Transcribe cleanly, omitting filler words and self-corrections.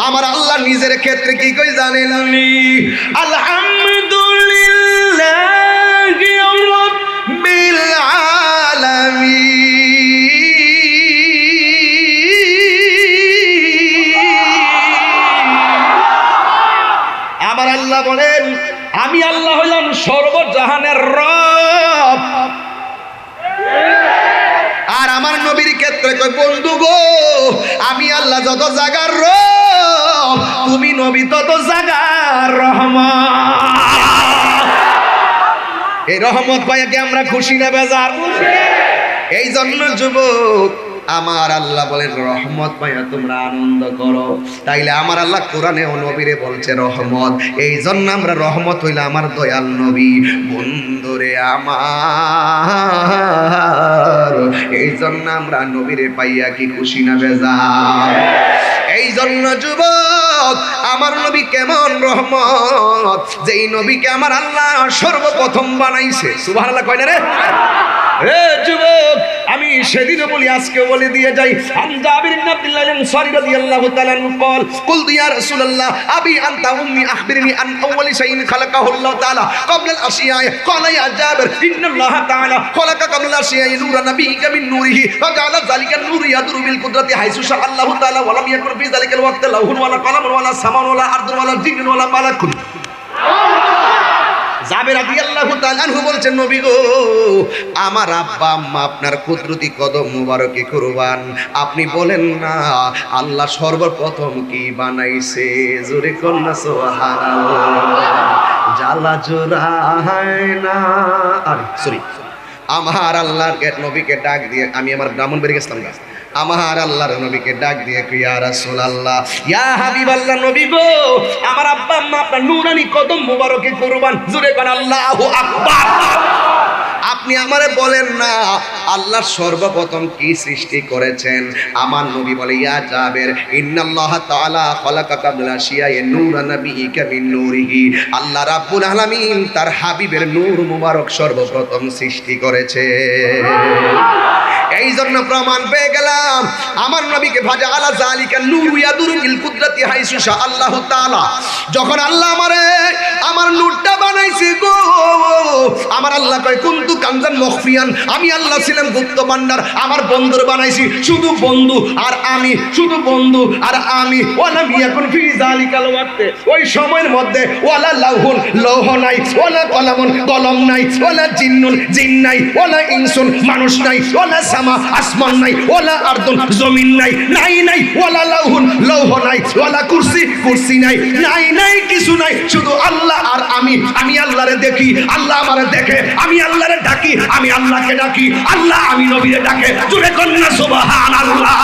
আমার আল্লাহ নিজের ক্ষেত্রে কি কই জানেন? আলহামদুলিল্লাহি রাব্বিল আলামিন। আমার আল্লাহ বলেন আমি আল্লাহ হইলাম সর্বজাহানের রব। আর আমার নবীর ক্ষেত্রে কই বন্ধু গো আমি আল্লাহ যত জায়গার রব, তুমি নবী তত জায়গার রহমত। এই রহমত পাইয়া কি আমরা খুশি না বেজার? এই জন্য যুবক আমার আল্লাহ বলেন রহমত পাইয়া তোমরা আনন্দ করো। তাইলে আমার আল্লাহ কোরআনে ও নবীরে বলছে রহমত। এই জন্য আমরা রহমত হইলে আমার দয়াল নবী বন্ধুরে আমার। এই জন্য আমরা নবীরে পাইয়া কি খুশি না বেজার? এই জন্য যুবক আমার নবী কেমন রহমত, যেই নবীকে আমার আল্লাহ সর্বপ্রথম বানাইছে। সুবহানাল্লাহ কয় না রে? হে যুবক আমি সেদিনও বলি আজকেও বলে দিয়ে যাই। আন জাবির ইবনে আব্দুল্লাহ আল-আনসারী রাদিয়াল্লাহু তাআলা আনহু قال قلت يا رسول الله ابي انت امي اخبرني عن اول شيء خلقه الله تعالى قبل الاشياء قال يا جابر ان الله تعالى خلق قبل الاشياء نور نبيك من نوره وجعل ذلك النور يدور بالقدره حيث شاء الله تعالى ولم يكن في ذلك الوقت لوح ولا قلم ولا سماء ولا ارض ولا جن ولا ملك। জাবের রাদিয়াল্লাহু তাআলা আনহু বলছেন নবী গো আমার আব্বা আম্মা আপনার কুদরতি কদম মুবারকে কুরবান, আপনি বলেন না আল্লাহ সর্বপ্রথম কি বানাইছে? জোরে কোন না সুবহানাল্লাহ। জ্বালা জোড়ায় না আরে সরি আমার আল্লাহর নবীকে ডাক দিয়ে আমি আমার ব্রাহ্মণবাড়ি গেছিলাম গাছ। আমার আল্লাহর নবীকে ডাক দিয়ে ইয়া রাসূলুল্লাহ ইয়া হাবিবাল্লাহ নবী গো আমার আব্বা আম্মা আপনার নূরানি কদম মুবারকে কুরবান। জোরে কোন আল্লাহু আকবার। আপনি আমারে বলেন না আল্লাহ সর্বপ্রথম কি সৃষ্টি করেছেন? আমার নবী বলে ইয়া জাবের ইন্নাল্লাহ তাআলা খালাকা কাবলা শিয়ায়ে নূরা নবিয়িকা মিন নূরিহি। আল্লাহ রাব্বুল আলামিন তার হাবিবের নূর মুবারক সর্বপ্রথম সৃষ্টি করেছে। এই জন্য প্রমাণ পেয়ে গেলাম আমার নবীকে ভাজা আলা জালিকা নূরু ইয়াদুরু বিল কুদরতি হাইসু শা আল্লাহু তাআলা। যখন আল্লাহ আমারে আমার নূরটা বানাইছে গো আমার আল্লাহ কয় কুনতু কানজান মখফিয়ান, আমি আল্লাহ ছিলাম গুপ্ত ভান্ডার। আমার বন্ধুর বানাইছি শুধু বন্ধু আর আমি, শুধু বন্ধু আর আমি। ওয়ালা মিয়াকুন ফি যালিকাল ওয়াক্তে, ওই সময়ের মধ্যে ওয়ালা লাউহুন লৌহ নাই, ওয়ালা কলামুন কলম নাই, ওয়ালা জিন্নুন জিন নাই, ওয়ালা ইনসুন মানুষ নাই, ওয়ালা সামা আসমান নাই, ওয়ালা আরদুন জমিন নাই, নাই নাই ওয়ালা লাউহুন লৌহ নাই, ওয়ালা কুরসি কুরসি নাই, নাই নাই কিছু নাই, শুধু আল্লাহ আর আমি। আমি আল্লাহরে দেখি, আল্লাহ আমারে দেখে, আমি আল্লাহরে ডাকি, আমি আল্লাহকে ডাকি, আল্লাহ আমি নবীরে ডাকে। জোরে কন্যা সুবহানাল্লাহ।